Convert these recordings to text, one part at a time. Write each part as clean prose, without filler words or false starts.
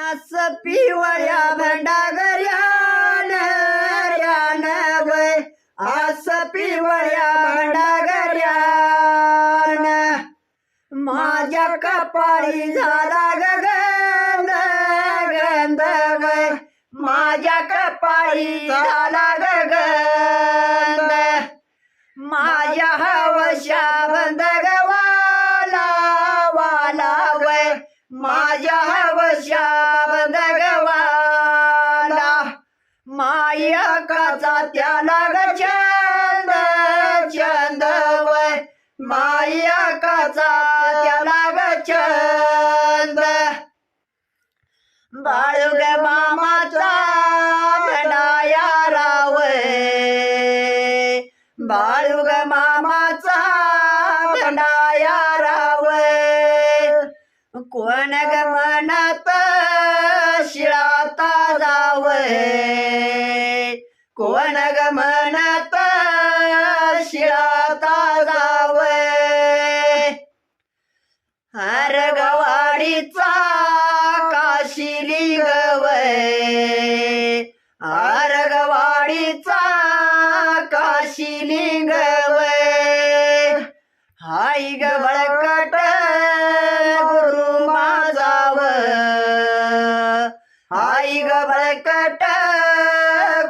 आस पिवळ्या भंडागऱ्यान वय आस पिवळ्या भंडागऱ्यान माझ्या कपाळी झाला गंध गंध वय माझ्या कपाळी झाला गंध माझ्या हवशा बंद गवाला वाला वय माझ्या हवशा बंद गवाला माया काचा त्याला ग चंद चंद वय माया काचा त्याला ग चंद बाळुग मामाचा भंडाया रावय बाळुग मामाचा भंडाया रावय कोण ग म्हणत शिळाता जावय कोण ग म्हणत शिळाता जावय हर गवाडीचा काशिली गवय हर गवाडीचा काशिली गवय हाय ग बळकट गुरु माझाव हाय ग बळकट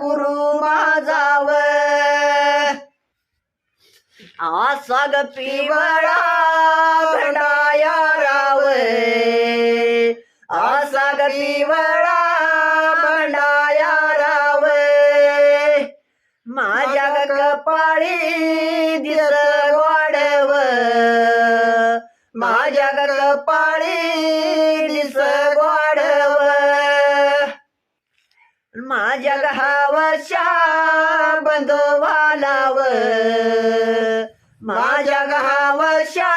गुरु माझाव आसा ग पिवळा भंडाया रावय आसा ग पिवळा भंडाया रावय माझ्या ग कपाळी दिस वाढव माझ्या ग कपाळी दिस वाढव माझ्या ग हवशा बंधवालाव माझ्या ग हवशा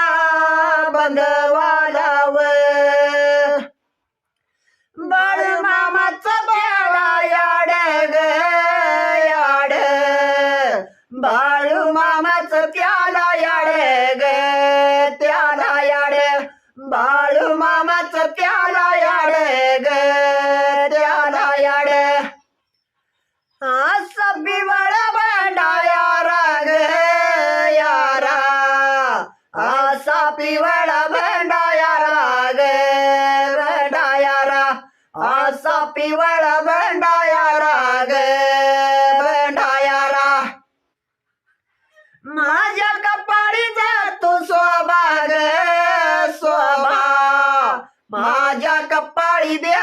बंधवालाव बाळू मामाचा प्याला याड ग याड बाळू मामाचा प्याला याड ग त्याला याड बाळू मामाचा प्याला याड ग त्याला याड आसा पिवळा भंडाया राग यारा आसा पिवळा भंडाया राग भंडायारा आसा पिवळा भंडाया राग भंडायारा माझ्या कपाळी जातो स्वभाग स्वभा माझ्या कपाळी दे